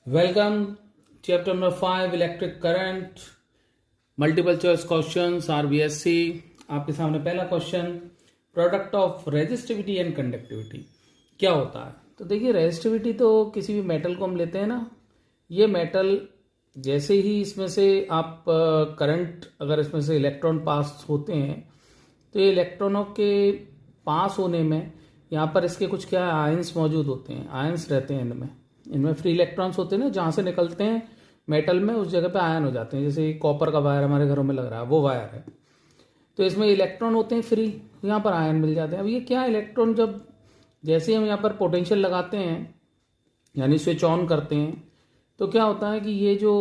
Welcome, chapter number 5 electric current multiple choice questions RBSC. आपके सामने पहला question, product of resistivity and conductivity क्या होता है। तो देखिए, रेजिस्टिविटी तो किसी भी मेटल को हम लेते हैं ना, ये मेटल जैसे ही इसमें से आप करंट, अगर इसमें से इलेक्ट्रॉन पास होते हैं तो ये इलेक्ट्रॉनों के पास होने में यहाँ पर इसके कुछ क्या आयंस मौजूद होते हैं, आयंस रहते हैं इनमें फ्री इलेक्ट्रॉन्स होते हैं ना, जहाँ से निकलते हैं मेटल में उस जगह पे आयन हो जाते हैं। जैसे कॉपर का वायर हमारे घरों में लग रहा है, वो वायर है, तो इसमें इलेक्ट्रॉन होते हैं फ्री, यहाँ पर आयन मिल जाते हैं। अब ये क्या इलेक्ट्रॉन, जब जैसे ही हम यहाँ पर पोटेंशियल लगाते हैं यानी स्विच ऑन करते हैं तो क्या होता है कि ये जो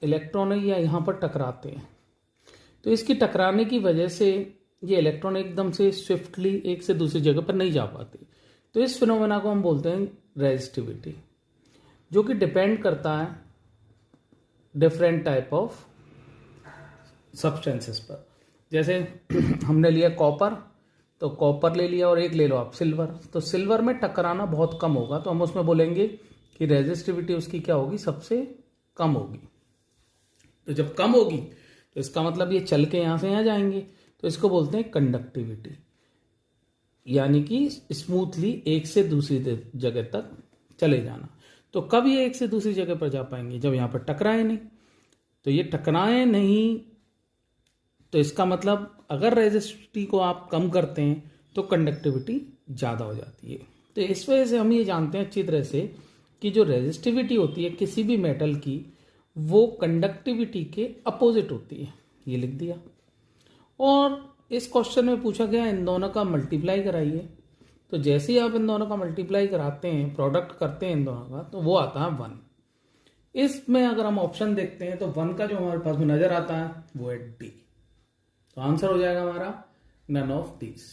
इलेक्ट्रॉन है ये यहाँ पर टकराते हैं। तो इसकी टकराने की वजह से ये इलेक्ट्रॉन एकदम से स्विफ्टली एक से दूसरी जगह पर नहीं जा पाते। तो इस फिनोमेना को हम बोलते हैं रेजिस्टिविटी, जो कि डिपेंड करता है डिफरेंट टाइप ऑफ सब्सटेंसेस पर। जैसे हमने लिया कॉपर, तो कॉपर ले लिया, और एक ले लो आप सिल्वर, तो सिल्वर में टकराना बहुत कम होगा, तो हम उसमें बोलेंगे कि रेजिस्टिविटी उसकी क्या होगी, सबसे कम होगी। तो जब कम होगी तो इसका मतलब ये चल के यहां से यहां जाएंगे, तो इसको बोलते हैं कंडक्टिविटी, यानी कि स्मूथली एक से दूसरी जगह तक चले जाना। तो कब ये एक से दूसरी जगह पर जा पाएंगे, जब यहां पर टकराए नहीं। तो ये टकराए नहीं, तो इसका मतलब अगर रेजिस्टिविटी को आप कम करते हैं तो कंडक्टिविटी ज़्यादा हो जाती है। तो इस वजह से हम ये जानते हैं अच्छी तरह से कि जो रेजिस्टिविटी होती है किसी भी मेटल की, वो कंडक्टिविटी के अपोजिट होती है। ये लिख दिया। और इस क्वेश्चन में पूछा गया इन दोनों का मल्टीप्लाई कराइए। तो जैसे ही आप इन दोनों का मल्टीप्लाई कराते हैं, प्रोडक्ट करते हैं इन दोनों का, तो वो आता है 1। इसमें अगर हम ऑप्शन देखते हैं तो 1 का जो हमारे पास में नजर आता है वो है डी। तो आंसर हो जाएगा हमारा none of this.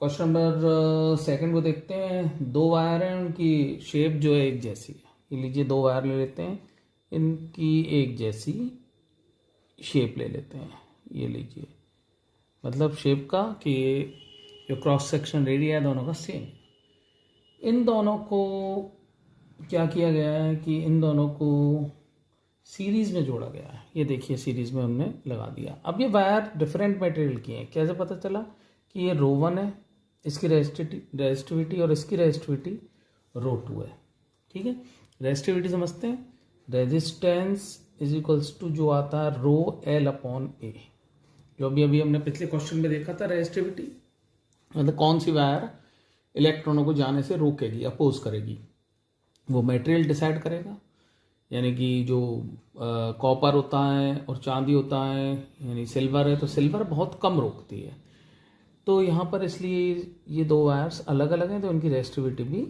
Question number 2 को देखते हैं। 2 वायर हैं, उनकी शेप जो है एक जैसी है। ये लीजिए, 2 वायर ले लेते हैं, इनकी एक जैसी शेप ले लेते हैं। ये लीजिए, मतलब शेप का कि जो क्रॉस सेक्शन एरिया है दोनों का सेम। इन दोनों को क्या किया गया है कि इन दोनों को सीरीज में जोड़ा गया है। ये देखिए, सीरीज में हमने लगा दिया। अब ये वायर डिफरेंट मटेरियल की हैं। कैसे पता चला कि ये ρ1 है, इसकी रेजिस्टिविटी, और इसकी रेजिस्टिविटी ρ2 है। ठीक है, रेजिस्टिविटी समझते हैं। रेजिस्टेंस इज इक्वल्स टू जो आता है ρL/A, जो अभी हमने पिछले क्वेश्चन में देखा था। रेजिस्टिविटी मतलब कौन सी वायर इलेक्ट्रॉनों को जाने से रोकेगी, अपोज करेगी, वो मटेरियल डिसाइड करेगा। यानी कि जो कॉपर होता है और चांदी होता है, यानी सिल्वर है, तो सिल्वर बहुत कम रोकती है। तो यहाँ पर इसलिए ये 2 वायर्स अलग अलग हैं, तो इनकी रेजिस्टिविटी भी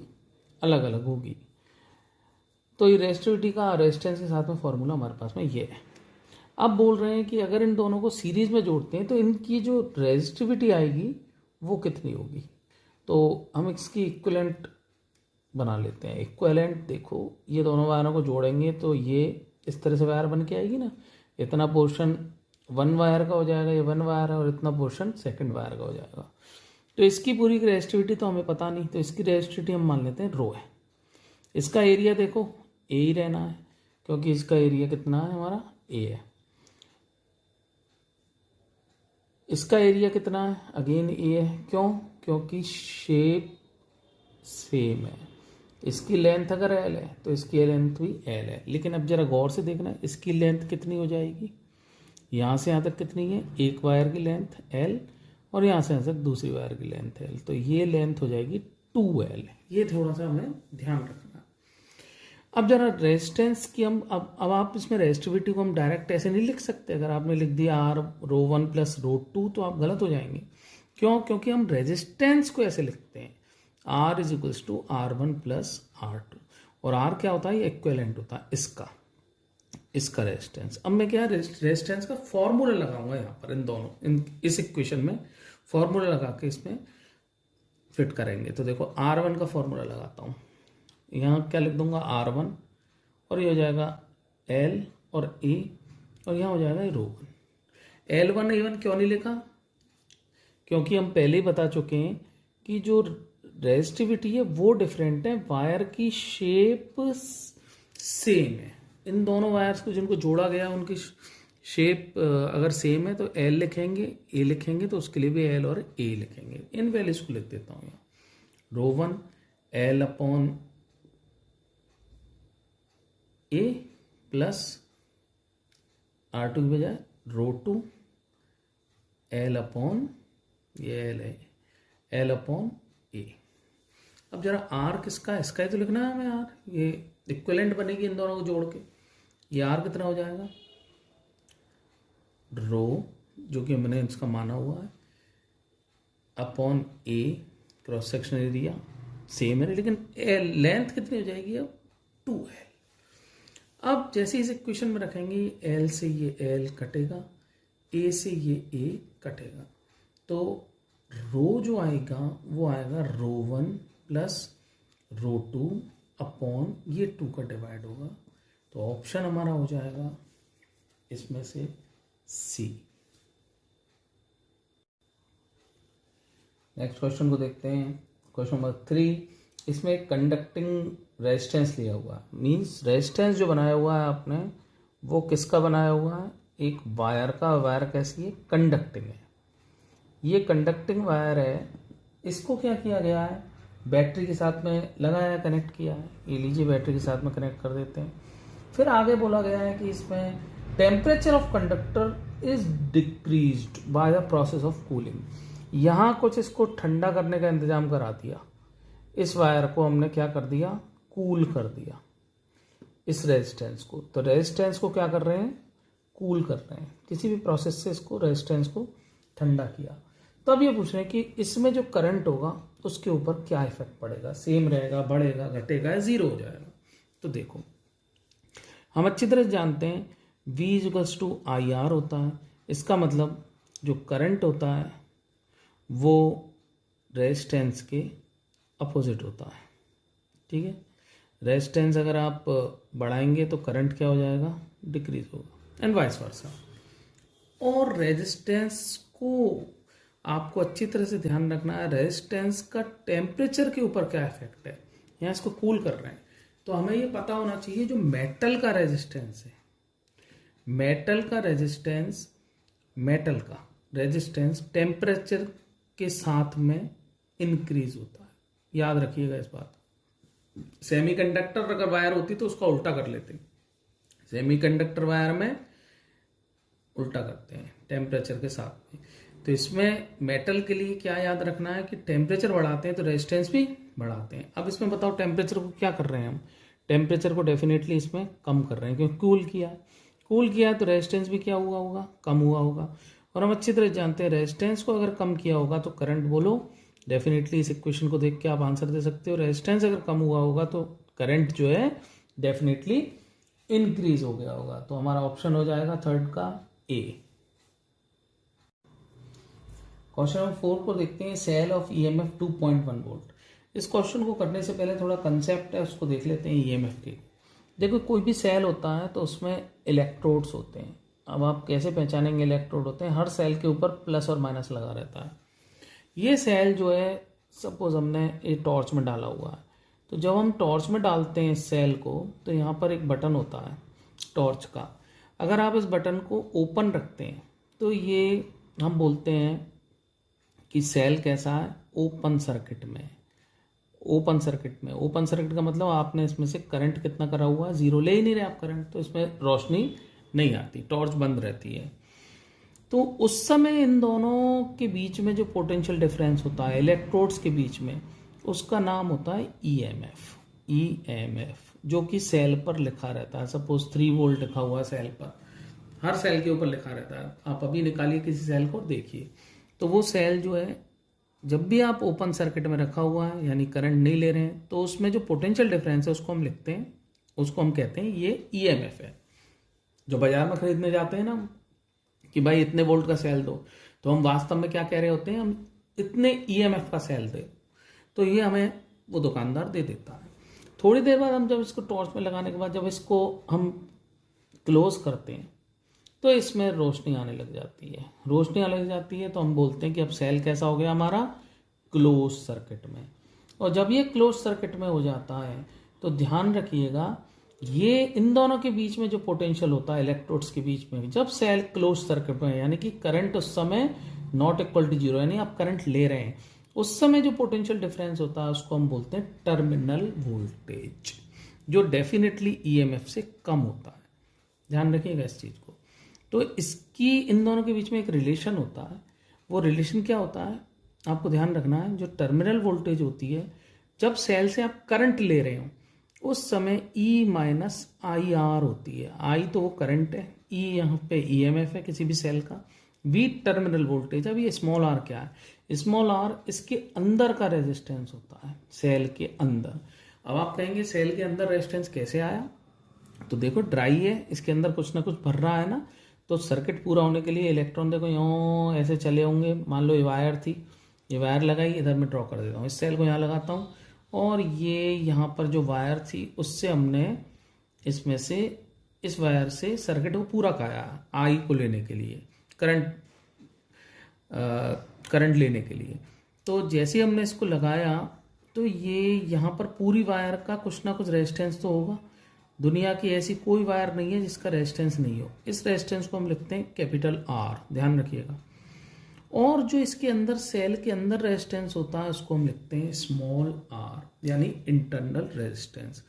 अलग अलग होगी। तो ये रेजिस्टिविटी का रेजिस्टेंस के साथ में फॉर्मूला हमारे पास में ये है। अब बोल रहे हैं कि अगर इन दोनों को सीरीज में जोड़ते हैं तो इनकी जो रेजिस्टिविटी आएगी वो कितनी होगी। तो हम इसकी इक्विवेलेंट बना लेते हैं। इक्विवेलेंट देखो, ये दोनों वायरों को जोड़ेंगे तो ये इस तरह से वायर बन के आएगी ना। इतना पोर्शन 1 वायर का हो जाएगा, ये 1 वायर है, और इतना पोर्शन 2nd वायर का हो जाएगा। तो इसकी पूरी रेजिस्टिविटी तो हमें पता नहीं, तो इसकी रेजिस्टिविटी हम मान लेते हैं ρ है। इसका एरिया देखो ए ही रहना है, क्योंकि इसका एरिया कितना है हमारा, ए है। इसका एरिया कितना है, अगेन ए है। क्यों? क्योंकि शेप सेम है। इसकी लेंथ अगर एल है तो इसकी लेंथ भी एल है। लेकिन अब जरा गौर से देखना, इसकी लेंथ कितनी हो जाएगी, यहाँ से यहाँ तक कितनी है, एक वायर की लेंथ एल, और यहाँ से यहाँ तक दूसरी वायर की लेंथ एल, तो ये लेंथ हो जाएगी 2L। ये थोड़ा सा हमें ध्यान रखना। अब जरा रेजिस्टेंस की हम अब आप इसमें रेजिस्टिविटी को हम डायरेक्ट ऐसे नहीं लिख सकते। अगर आपने लिख दिया R ρ1 + ρ2 तो आप गलत हो जाएंगे। क्यों? क्योंकि हम रेजिस्टेंस को ऐसे लिखते हैं, R = R1 + R2, और R क्या होता है, ये इक्विवेलेंट होता है इसका रेजिस्टेंस। अब मैं क्या रेजिस्टेंस का फॉर्मूला लगाऊंगा यहाँ पर, इन दोनों इस इक्वेशन में फॉर्मूला लगा के इसमें फिट करेंगे। तो देखो, R1 का फॉर्मूला लगाता हूँ। यहाँ क्या लिख दूंगा, R1, और ये हो जाएगा L और A, और यहाँ हो जाएगा ρ1। L1 A1 क्यों नहीं लिखा? क्योंकि हम पहले ही बता चुके हैं कि जो रेजिस्टिविटी है वो डिफरेंट है, वायर की शेप सेम है। इन दोनों वायर्स को जिनको जोड़ा गया उनकी शेप अगर सेम है तो एल लिखेंगे, ए लिखेंगे, तो उसके लिए भी एल और ए लिखेंगे। इन वैल्यूज को लिख देता हूँ यहाँ, ρ1 एल अपॉन ए प्लस R2 की बजाय ρ2 एल अपॉन, ये एल है, एल अपॉन ए। अब जरा आर किसका है, इसका ही तो लिखना है हमें आर, ये इक्विवेलेंट बनेगी इन दोनों को जोड़ के। ये आर कितना हो जाएगा, रो जो कि मैंने इसका माना हुआ है अपॉन ए, क्रॉस सेक्शन एरिया सेम है लेकिन लेंथ कितनी हो जाएगी अब 2L। अब जैसे इस इक्वेशन में रखेंगे एल से ये एल कटेगा, ए से ये ए कटेगा, तो रो जो आएगा वो आएगा ρ1 प्लस ρ2 अपॉन ये 2 का डिवाइड होगा, तो ऑप्शन हमारा हो जाएगा इसमें से सी। नेक्स्ट क्वेश्चन को देखते हैं, क्वेश्चन नंबर 3। इसमें एक कंडक्टिंग रेजिस्टेंस लिया हुआ है, मींस रेजिस्टेंस जो बनाया हुआ है आपने वो किसका बनाया हुआ है, एक वायर का। वायर कैसी है, कंडक्टिंग है। ये कंडक्टिंग वायर है, इसको क्या किया गया है, बैटरी के साथ में लगाया, कनेक्ट किया है। ये लीजिए बैटरी के साथ में कनेक्ट कर देते हैं। फिर आगे बोला गया है कि इसमें temperature of conductor is decreased by the process of cooling. यहाँ कुछ इसको ठंडा करने का इंतजाम करा दिया, इस वायर को हमने क्या कर दिया, कूल कर दिया इस रेजिस्टेंस को। तो रेजिस्टेंस को क्या कर रहे हैं, कूल कर रहे हैं, किसी भी प्रोसेस से इसको रेजिस्टेंस को ठंडा किया। तो अब ये पूछ रहे हैं कि इसमें जो करंट होगा उसके ऊपर क्या इफेक्ट पड़ेगा, सेम रहेगा, बढ़ेगा, घटेगा, या जीरो हो जाएगा। तो देखो हम अच्छी तरह जानते हैं V = IR होता है। इसका मतलब जो करंट होता है वो रेजिस्टेंस के अपोजिट होता है, ठीक है। रेजिस्टेंस अगर आप बढ़ाएंगे तो करंट क्या हो जाएगा, डिक्रीज होगा, एंड वाइस वर्सा। और रेजिस्टेंस को आपको अच्छी तरह से ध्यान रखना है, रेजिस्टेंस का टेम्परेचर के ऊपर क्या इफेक्ट है। यहाँ इसको कूल कर रहे हैं तो हमें ये पता होना चाहिए जो मेटल का रेजिस्टेंस है, मेटल का रेजिस्टेंस टेम्परेचर के साथ में इंक्रीज होता है। याद रखिएगा इस बात। सेमीकंडक्टर अगर वायर होती तो उसका उल्टा कर लेते, सेमीकंडक्टर वायर में उल्टा करते हैं टेम्परेचर के साथ में। तो इसमें मेटल के लिए क्या याद रखना है कि टेम्परेचर बढ़ाते हैं तो रेजिस्टेंस भी बढ़ाते हैं। अब इसमें बताओ टेम्परेचर को क्या कर रहे हैं हम, टेम्परेचर को डेफिनेटली इसमें कम कर रहे हैं क्योंकि कूल किया तो रेजिस्टेंस भी क्या हुआ होगा, कम हुआ होगा। और हम अच्छी तरह जानते हैं रेजिस्टेंस को अगर कम किया होगा तो करंट बोलो, डेफिनेटली इस इक्वेशन को देख के आप आंसर दे सकते हो। रेजिस्टेंस अगर कम हुआ होगा तो करंट जो है डेफिनेटली इंक्रीज हो गया होगा। तो हमारा ऑप्शन हो जाएगा थर्ड का ए। क्वेश्चन नंबर 4 को देखते हैं, सेल ऑफ EMF 2.1 वोल्ट। इस क्वेश्चन को करने से पहले थोड़ा कंसेप्ट है उसको देख लेते हैं EMF के। देखो कोई भी सेल होता है तो उसमें इलेक्ट्रोड्स होते हैं। अब आप कैसे पहचानेंगे इलेक्ट्रोड होते हैं, हर सेल के ऊपर प्लस और माइनस लगा रहता है। ये सेल जो है सपोज हमने ये टॉर्च में डाला हुआ है, तो जब हम टॉर्च में डालते हैं सेल को तो यहाँ पर एक बटन होता है टॉर्च का। अगर आप इस बटन को ओपन रखते हैं तो ये हम बोलते हैं कि सेल कैसा है, ओपन सर्किट में। ओपन सर्किट का मतलब आपने इसमें से करंट कितना करा हुआ है, जीरो ले ही नहीं रहे आप करंट, तो इसमें रोशनी नहीं आती, टॉर्च बंद रहती है। तो उस समय इन दोनों के बीच में जो पोटेंशियल डिफरेंस होता है इलेक्ट्रोड्स के बीच में, उसका नाम होता है EMF, जो कि सेल पर लिखा रहता है। सपोज 3 वोल्ट लिखा हुआ है सेल पर, हर सेल के ऊपर लिखा रहता है। आप अभी निकालिए किसी सेल को, देखिए तो वो सेल जो है जब भी आप ओपन सर्किट में रखा हुआ है यानी करंट नहीं ले रहे हैं तो उसमें जो पोटेंशियल डिफरेंस है उसको हम लिखते हैं, उसको हम कहते हैं ये EMF है। जो बाजार में खरीदने जाते हैं ना कि भाई इतने वोल्ट का सेल दो, तो हम वास्तव में क्या कह रहे होते हैं, हम इतने EMF का सेल दे, तो ये हमें वो दुकानदार दे देता है। थोड़ी देर बाद हम जब इसको टॉर्च में लगाने के बाद जब इसको हम क्लोज करते हैं तो इसमें रोशनी आने लग जाती है, तो हम बोलते हैं कि अब सेल कैसा हो गया हमारा, क्लोज सर्किट में। और जब ये क्लोज सर्किट में हो जाता है तो ध्यान रखिएगा ये इन दोनों के बीच में जो पोटेंशियल होता है इलेक्ट्रोड्स के बीच में, जब सेल क्लोज सर्किट में यानी कि करंट उस समय नॉट इक्वल टू जीरो, यानी आप करंट ले रहे हैं, उस समय जो पोटेंशियल डिफरेंस होता है उसको हम बोलते हैं टर्मिनल वोल्टेज, जो डेफिनेटली ईएमएफ से कम होता है। ध्यान रखिएगा इस चीज को। तो इसकी इन दोनों के बीच में एक रिलेशन होता है। वो रिलेशन क्या होता है आपको ध्यान रखना है। जो टर्मिनल वोल्टेज होती है, जब सेल से आप करंट ले रहे हो उस समय E माइनस आई आर होती है। I तो वो करंट है, E यहाँ पे EMF है किसी भी सेल का, V टर्मिनल वोल्टेज। अब ये स्मॉल r क्या है? स्मॉल r इसके अंदर का रेजिस्टेंस होता है, सेल के अंदर। अब आप कहेंगे सेल के अंदर रेजिस्टेंस कैसे आया? तो देखो ड्राई है, इसके अंदर कुछ ना कुछ भर रहा है ना, तो सर्किट पूरा होने के लिए इलेक्ट्रॉन देखो यूँ ऐसे चले होंगे। मान लो ये वायर थी, ये वायर लगाई, इधर मैं ड्रॉ कर देता हूँ, इस सेल को यहाँ लगाता हूँ और ये यहाँ पर जो वायर थी उससे हमने इसमें से इस वायर से सर्किट को पूरा काया आई को लेने के लिए, करंट लेने के लिए। तो जैसे ही हमने इसको लगाया तो ये यहाँ पर पूरी वायर का कुछ ना कुछ रेजिस्टेंस तो होगा। दुनिया की ऐसी कोई वायर नहीं है जिसका रेजिस्टेंस नहीं हो। इस रेजिस्टेंस को हम लिखते हैं कैपिटल R, ध्यान रखिएगा। और जो इसके अंदर सेल के अंदर रेजिस्टेंस होता है उसको हम लिखते हैं स्मॉल r, यानी इंटरनल रेजिस्टेंस।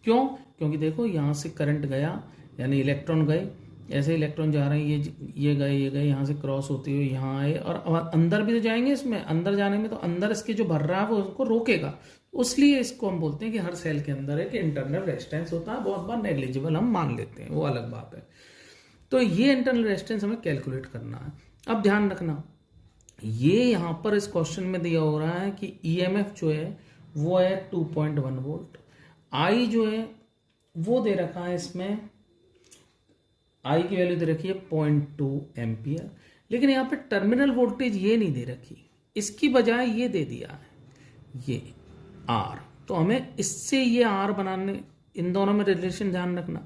क्यों? क्योंकि देखो यहाँ से करंट गया यानी इलेक्ट्रॉन गए, ऐसे इलेक्ट्रॉन जा रहे हैं, ये गए यहाँ से क्रॉस होते हुए यहाँ आए और अंदर भी तो जाएंगे। इसमें अंदर जाने में तो अंदर इसके जो भर रहा है वो उसको रोकेगा, इसलिए इसको हम बोलते हैं कि हर सेल के अंदर एक इंटरनल रेजिस्टेंस होता है। बहुत बार नेग्लिजिबल हम मान लेते हैं, वो अलग बात है। तो ये इंटरनल रेजिस्टेंस हमें कैलकुलेट करना है। अब ध्यान रखना, ये यहाँ पर इस क्वेश्चन में दिया हो रहा है कि ईएमएफ जो है वो है 2.1 वोल्ट, आई जो है वो दे रखा है, इसमें आई की वैल्यू दे रखी है 0.2 एम्पियर। लेकिन यहाँ पे टर्मिनल वोल्टेज ये नहीं दे रखी, इसकी बजाय ये दे दिया है ये आर। तो हमें इससे ये आर बनाने, इन दोनों में रिलेशन ध्यान रखना,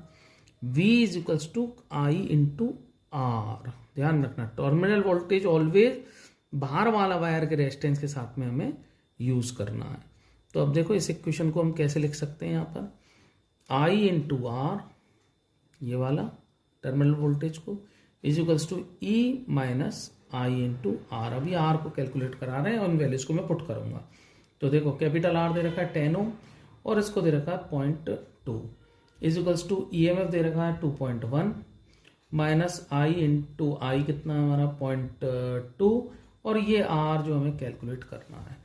V is equals to I into R. ध्यान रखना टर्मिनल वोल्टेज ऑलवेज बाहर वाला वायर के रेजिस्टेंस के साथ में हमें यूज करना है। तो अब देखो इस इक्वेशन को हम कैसे लिख सकते हैं, यहाँ पर I इंटू आर, ये वाला टर्मिनल वोल्टेज को, is equals to E minus I into R. अभी आर को कैलकुलेट करा रहे हैं और उन वैल्यूज को मैं पुट करूंगा। तो देखो कैपिटल R दे रखा है 10 ओम और इसको दे रखा है 0.2, इज इक्वल्स टू EMF दे रखा है 2.1 माइनस आई इंटू आई कितना है हमारा 0.2 और ये R जो हमें कैलकुलेट करना है।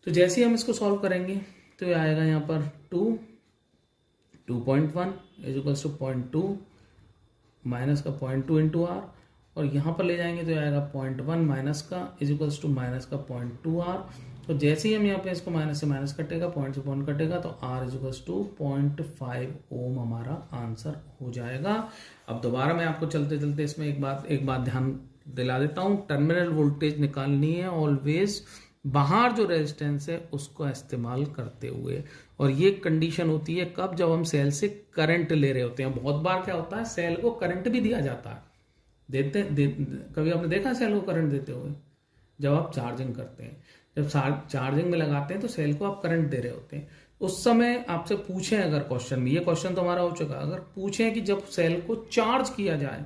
तो जैसे ही हम इसको सॉल्व करेंगे तो ये आएगा यहाँ पर 2.1 इज इक्वल्स टू 0.2 माइनस का 0.2 इंटू R, और यहाँ पर ले जाएंगे तो ये आएगा 0.1 माइनस का इज इक्वल्स टू माइनस का 0.2 R। तो जैसे ही हम यहाँ पे इसको माइनस से माइनस कटेगा, पॉइंट से पॉइंट कटेगा, तो R इज इक्वल्स टू 0.5 ओम हमारा आंसर हो जाएगा। अब दोबारा मैं आपको चलते चलते इसमें एक बात ध्यान दिला देता हूँ। टर्मिनल वोल्टेज निकालनी है ऑलवेज बाहर जो रेजिस्टेंस है उसको इस्तेमाल करते हुए, और ये कंडीशन होती है कब? जब हम सेल से करंट ले रहे होते हैं। बहुत बार क्या होता है, सेल को करंट भी दिया जाता है, कभी आपने देखा सेल को करंट देते हुए? जब आप चार्जिंग करते हैं, जब चार्जिंग में लगाते हैं तो सेल को आप करंट दे रहे होते हैं। उस समय आपसे पूछें, अगर क्वेश्चन में, ये क्वेश्चन तो हमारा हो चुका, अगर पूछें कि जब सेल को चार्ज किया जाए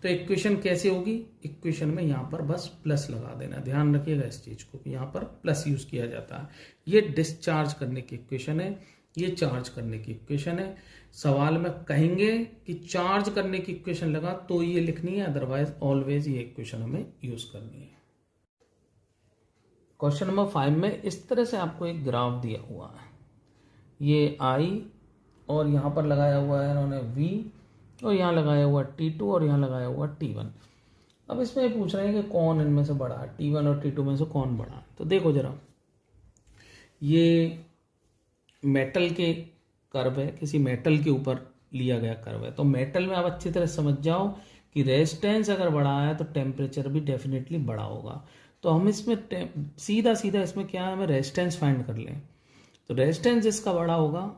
तो इक्वेशन कैसे होगी? इक्वेशन में यहाँ पर बस प्लस लगा देना। ध्यान रखिएगा इस चीज को, यहाँ पर प्लस यूज किया जाता है। ये डिस्चार्ज करने की इक्वेशन है, ये चार्ज करने की इक्वेशन है। सवाल में कहेंगे कि चार्ज करने की इक्वेशन लगा तो ये लिखनी है, अदरवाइज ऑलवेज ये इक्वेशन हमें यूज करनी है। क्वेश्चन नंबर 5 में इस तरह से आपको एक ग्राफ दिया हुआ है, ये I और यहाँ पर लगाया हुआ है इन्होंने V, और यहाँ लगाया हुआ T2 और यहाँ लगाया हुआ T1। अब इसमें पूछ रहे हैं कि कौन इनमें से बड़ा है, T1 और T2 में से कौन बड़ा है। तो देखो जरा, ये मेटल के कर्व है, किसी मेटल के ऊपर लिया गया कर्व है। तो मेटल में आप अच्छी तरह समझ जाओ कि रेजिस्टेंस अगर बड़ा है तो टेम्परेचर भी डेफिनेटली बड़ा होगा। तो हम इसमें सीधा इसमें क्या है, हमें रेजिस्टेंस फाइंड कर लें। तो रेजिस्टेंस जिसका बड़ा होगा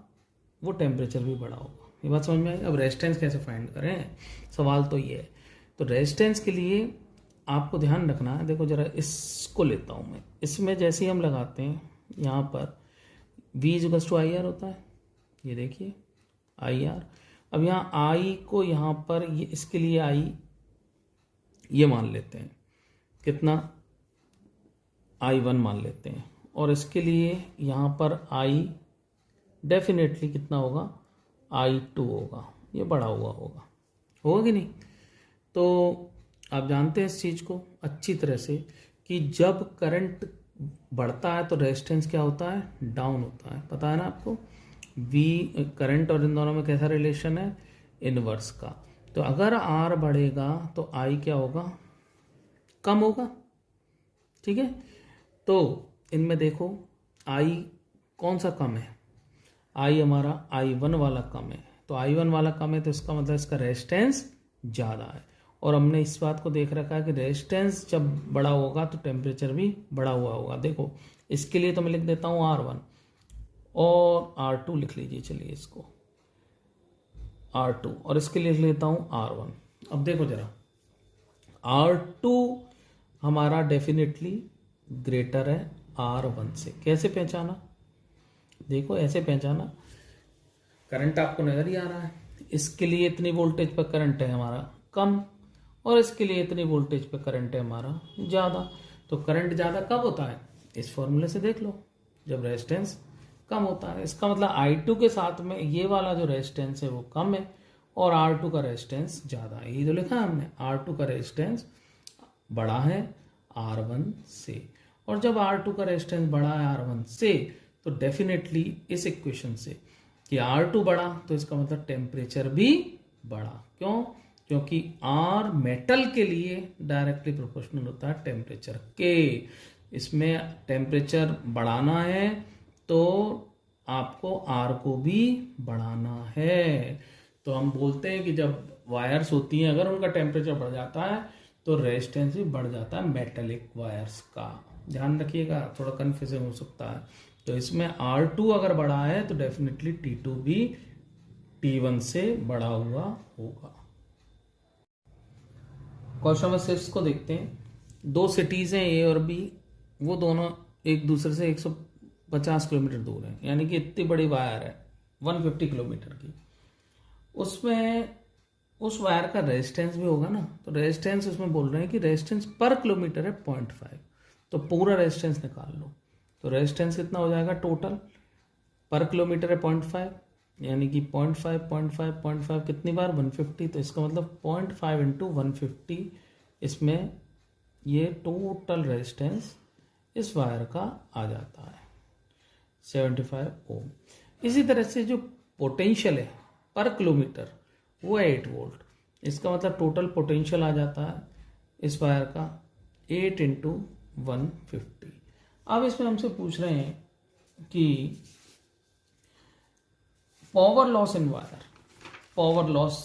वो टेम्परेचर भी बड़ा होगा। ये बात समझ में आई? अब रेजिस्टेंस कैसे फाइंड करें, सवाल तो ये है। तो रेजिस्टेंस के लिए आपको ध्यान रखना है, देखो जरा इसको लेता हूं मैं, इसमें जैसे ही हम लगाते हैं यहाँ पर V equals to I R होता है, ये देखिए आई आर। अब यहाँ आई को यहाँ पर ये इसके लिए आई ये मान लेते हैं, कितना I1 मान लेते हैं, और इसके लिए यहाँ पर आई डेफिनेटली कितना होगा I2 होगा, ये बड़ा हुआ होगा कि नहीं। तो आप जानते हैं इस चीज़ को अच्छी तरह से कि जब करंट बढ़ता है तो रेजिस्टेंस क्या होता है, डाउन होता है, पता है ना आपको। V करंट और इन दोनों में कैसा रिलेशन है, इनवर्स का। तो अगर R बढ़ेगा तो I क्या होगा, कम होगा, ठीक है। तो इनमें देखो I कौन सा कम है, I हमारा I1 वाला कम है। तो I1 वाला कम है तो इसका मतलब इसका रेजिस्टेंस ज़्यादा है, और हमने इस बात को देख रखा है कि रेजिस्टेंस जब बड़ा होगा तो टेम्परेचर भी बड़ा हुआ होगा। देखो इसके लिए तो मैं लिख देता हूँ R1 और R2 लिख लीजिए, चलिए इसको R2, और इसके लिए लिख लेता हूँ R1। अब देखो जरा R2 हमारा डेफिनेटली ग्रेटर है R1 से। कैसे पहचाना, देखो ऐसे पहचाना, करंट आपको नजर ही आ रहा है, इसके लिए इतनी वोल्टेज पर करंट है हमारा कम, और इसके लिए इतनी वोल्टेज पे करंट है हमारा ज़्यादा। तो करंट ज़्यादा कब होता है, इस फॉर्मूले से देख लो, जब रेजिस्टेंस कम होता है। इसका मतलब I2 के साथ में ये वाला जो रेजिस्टेंस है वो कम है और R2 का रेजिस्टेंस ज़्यादा है। ये तो लिखा है हमने, R2 का रेजिस्टेंस बड़ा है R1 से, और जब R2 का रेजिस्टेंस बड़ा है R1 से तो डेफिनेटली इस इक्वेशन से कि R2 बढ़ा तो इसका मतलब टेम्परेचर भी बढ़ा। क्यों, क्योंकि R मेटल के लिए डायरेक्टली प्रोपोर्शनल होता है टेम्परेचर के। इसमें टेम्परेचर बढ़ाना है तो आपको R को भी बढ़ाना है। तो हम बोलते हैं कि जब वायर्स होती हैं अगर उनका टेम्परेचर बढ़ जाता है तो रेजिस्टेंस भी बढ़ जाता है मेटेलिक वायर्स का। ध्यान रखिएगा, थोड़ा कन्फ्यूजन हो सकता है। तो इसमें R2 अगर बढ़ा है तो डेफिनेटली T2 भी T1 से बढ़ा हुआ होगा। क्वेश्चन नंबर 6 को देखते हैं। दो सिटीज हैं A और B, वो दोनों एक दूसरे से 150 किलोमीटर दूर है, यानी कि इतनी बड़ी वायर है 150 किलोमीटर की। उसमें उस वायर का रेजिस्टेंस भी होगा ना, तो रेजिस्टेंस उसमें बोल रहे हैं कि रेजिस्टेंस पर किलोमीटर है 0.5, तो पूरा रेजिस्टेंस निकाल लो। तो रेजिस्टेंस कितना हो जाएगा टोटल, पर किलोमीटर है 0.5, यानी कि 0.5 कितनी बार 150, तो इसका मतलब 0.5 इंटू 150, इसमें ये टोटल रेजिस्टेंस इस वायर का आ जाता है 75 ओम। इसी तरह से जो पोटेंशियल है पर किलोमीटर वो है 8 वोल्ट, इसका मतलब टोटल पोटेंशियल आ जाता है इस वायर का 8 इंटू 150। अब इसमें हमसे पूछ रहे हैं कि power loss in wire, power loss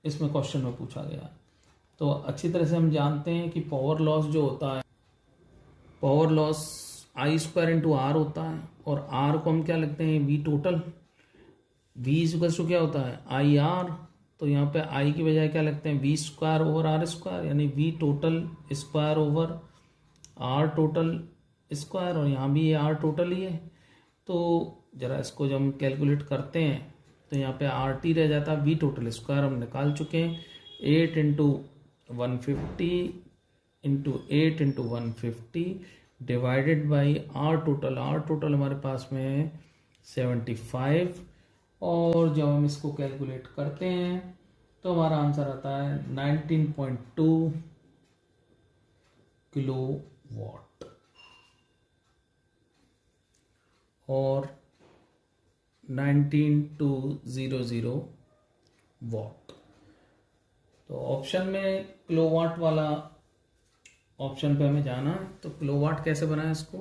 इसमें क्वेश्चन में पूछा गया। तो अच्छी तरह से हम जानते हैं कि पावर लॉस जो होता है, power loss I² into R होता है, और R को हम क्या लिखते हैं V total. V equals to क्या होता है IR, तो यहाँ पे I की बजाय क्या लिखते हैं V² ओवर R², यानी V total square over R total square, और यहाँ भी ये R टोटल ही है। तो जरा इसको जब हम कैलकुलेट करते हैं तो यहाँ पे RT रह जाता है, V टोटल स्क्वायर हम निकाल चुके हैं, 8 into 150 into 8 into 150 divided by R total. R total हमारे पास में है 75, और जब हम इसको कैलकुलेट करते हैं तो हमारा आंसर आता है 19.2 किलो वाट और 19200 वाट। तो ऑप्शन में किलोवाट वाला ऑप्शन पे हमें जाना है, तो किलोवाट कैसे बनाए, इसको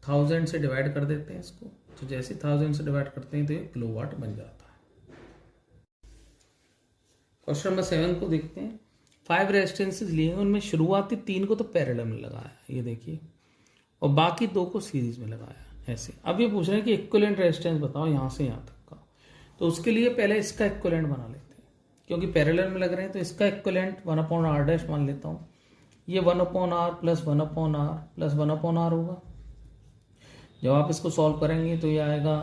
1000 से डिवाइड कर देते हैं इसको, तो जैसे 1000 से डिवाइड करते हैं तो ये किलोवाट बन जाता है। क्वेश्चन नंबर 7 को देखते हैं। 5 रेजिस्टेंसेस लिए, उनमें शुरुआती 3 को तो पैरेलल में लगाया, ये देखिए, और बाकी 2 को सीरीज में लगाया ऐसे। अब ये पूछ रहे हैं कि इक्विवेलेंट रेजिस्टेंस बताओ यहाँ से यहाँ तक का, तो उसके लिए पहले इसका इक्विवेलेंट बना लेते हैं, क्योंकि पैरेलल में लग रहे हैं। तो इसका इक्विवेलेंट 1/r' मान लेता हूँ, ये 1/r plus 1/r plus 1/r होगा। जब आप इसको सॉल्व करेंगे तो ये आएगा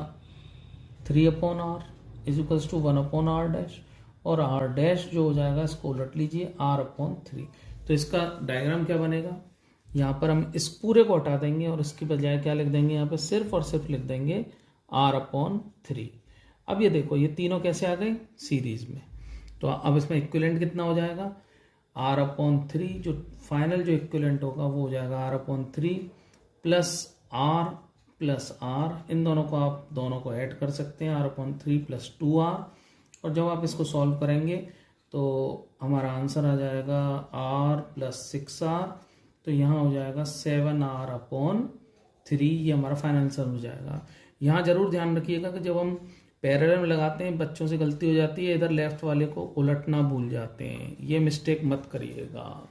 3/r is equals to 1/r dash, और r डैश जो हो जाएगा इसको उलट लीजिए r/3। तो इसका डायग्राम क्या बनेगा, यहाँ पर हम इस पूरे को हटा देंगे और इसकी बजाय क्या लिख देंगे, यहाँ पे सिर्फ और सिर्फ लिख देंगे r/3। अब ये देखो ये तीनों कैसे आ गए सीरीज में, तो अब इसमें इक्विवेलेंट कितना हो जाएगा r/3, जो फाइनल जो इक्विवेलेंट होगा वो हो जाएगा r/3 प्लस r, इन दोनों को आप दोनों को ऐड कर सकते हैं, r/3 प्लस 2r, और जब आप इसको सॉल्व करेंगे तो हमारा आंसर आ जाएगा r प्लस 6r, तो यहाँ हो जाएगा 7r/3, ये हमारा फाइनल आंसर हो जाएगा। यहाँ जरूर ध्यान रखिएगा कि जब हम पैरेलल में लगाते हैं बच्चों से गलती हो जाती है, इधर लेफ्ट वाले को उलटना भूल जाते हैं, ये मिस्टेक मत करिएगा।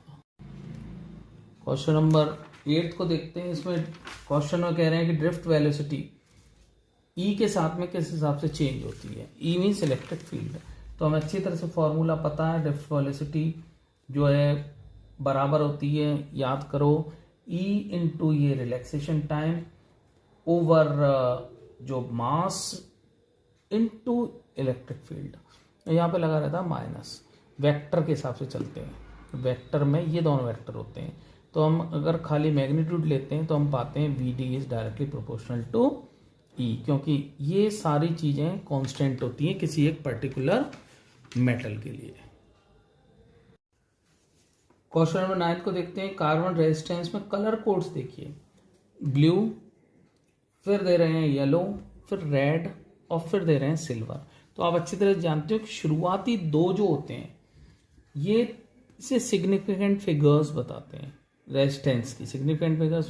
क्वेश्चन नंबर 8 को देखते हैं। इसमें क्वेश्चन में कह रहे हैं कि ड्रिफ्ट वेलोसिटी ई के साथ में किस हिसाब से चेंज होती है। ई मीन्स इलेक्ट्रिक फील्ड, तो हमें अच्छी तरह से फॉर्मूला पता है। ड्रिफ्ट वेलोसिटी जो है बराबर होती है, याद करो, ई इंटू ये रिलैक्सेशन टाइम ओवर जो मास इनटू इलेक्ट्रिक फील्ड। यहाँ पे लगा रहता है माइनस, वेक्टर के हिसाब से चलते हैं, वेक्टर में ये दोनों वेक्टर होते हैं। तो हम अगर खाली मैग्नीट्यूड लेते हैं तो हम पाते हैं V D is directly proportional to E, क्योंकि ये सारी चीजें कांस्टेंट होती हैं किसी एक पर्टिकुलर मेटल के लिए। क्वेश्चन नंबर 9 को देखते हैं। कार्बन रेजिस्टेंस में कलर कोड्स देखिए, ब्लू, फिर दे रहे हैं येलो, फिर रेड, और फिर दे रहे हैं सिल्वर। तो आप अच्छी तरह जानते हो कि शुरुआती दो जो होते हैं ये इसे सिग्निफिकेंट फिगर्स बताते हैं, रेजिस्टेंस की सिग्निफिकेंट फिगर्स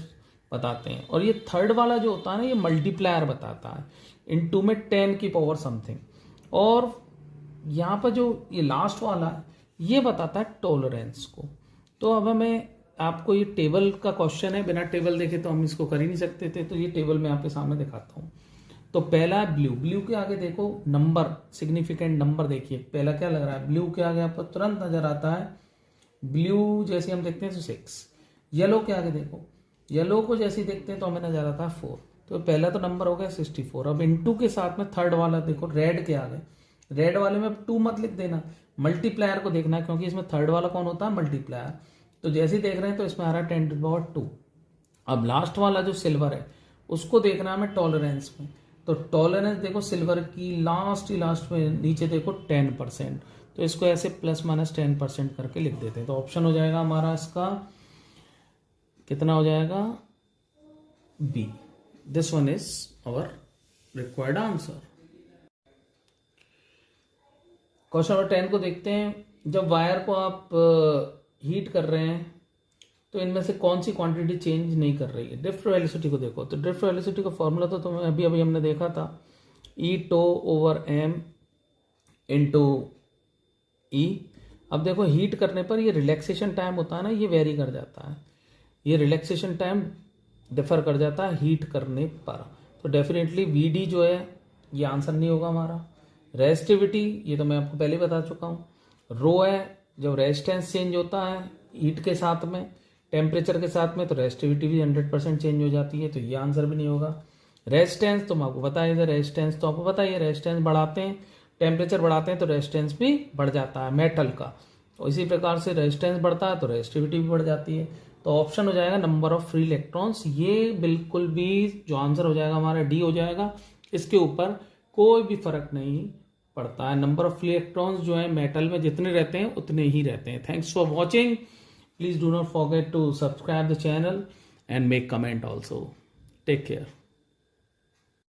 बताते हैं, और ये थर्ड वाला जो होता है ना ये मल्टीप्लायर बताता है, इनटू में 10 की पावर समथिंग, और यहाँ पर जो ये लास्ट वाला ये बताता है टॉलरेंस को। तो अब हमें आपको ये टेबल का क्वेश्चन है, बिना टेबल देखे तो हम इसको कर ही नहीं सकते थे, तो ये टेबल मैं आपके सामने दिखाता हूँ। तो पहला है ब्लू, ब्लू के आगे देखो नंबर, सिग्निफिकेंट नंबर देखिए, पहला क्या लग रहा है ब्लू के आगे आपको तुरंत नजर आता है ब्लू, जैसे हम देखते हैं तो 6। येलो के आगे देखो, येलो को जैसे देखते हैं तो हमें नजर आता है 4। तो पहला तो नंबर हो गया 64। अब इनटू के साथ में थर्ड वाला देखो रेड के आगे, रेड वाले में 2 मत लिख देना, मल्टीप्लायर को देखना, क्योंकि इसमें थर्ड वाला कौन होता है मल्टीप्लायर। तो जैसे ही देख रहे हैं तो इसमें आ रहा है 10⁻²। अब लास्ट वाला जो सिल्वर है उसको देखना है हमें टॉलरेंस में, तो टॉलरेंस देखो सिल्वर की लास्ट में नीचे देखो 10%, तो इसको ऐसे ±10% करके लिख देते हैं। तो ऑप्शन हो जाएगा हमारा इसका कितना हो जाएगा, B. This one is our required answer. Question number 10 को देखते हैं। जब वायर को आप हीट कर रहे हैं तो इनमें से कौन सी क्वांटिटी चेंज नहीं कर रही है। ड्रिफ्ट वेलोसिटी को देखो, तो ड्रिफ्ट वेलोसिटी का फॉर्मूला तो तुम्हें अभी हमने देखा था, E/m इंटू ई। अब देखो हीट करने पर ये रिलैक्सेशन टाइम होता है ना, ये वेरी कर जाता है, ये रिलैक्सेशन टाइम डिफर कर जाता है हीट करने पर। तो डेफिनेटली वी डी जो है ये आंसर नहीं होगा हमारा। रेजिस्टिविटी ये तो मैं आपको पहले बता चुका हूँ। रो है, जब रेजिस्टेंस चेंज होता है हीट के साथ में, टेम्परेचर के साथ में, तो रेजिस्टिविटी भी 100% चेंज हो जाती है, तो ये आंसर भी नहीं होगा। रेजिस्टेंस तो आपको पता है, रेजिस्टेंस तो आपको पता ही है, रेजिस्टेंस बढ़ाते हैं, टेम्परेचर बढ़ाते हैं तो रेजिस्टेंस भी बढ़ जाता है मेटल का, तो इसी प्रकार से रेजिस्टेंस बढ़ता है तो रेजिस्टिविटी भी बढ़ जाती है। तो ऑप्शन हो जाएगा नंबर ऑफ फ्री इलेक्ट्रॉन्स, ये बिल्कुल भी जो आंसर हो जाएगा हमारा डी हो जाएगा। इसके ऊपर कोई भी फर्क नहीं पड़ता है, नंबर ऑफ फ्री इलेक्ट्रॉन्स जो है मेटल में जितने रहते हैं उतने ही रहते हैं। Thanks for watching, please do not forget to subscribe the channel and make comment also. Take care.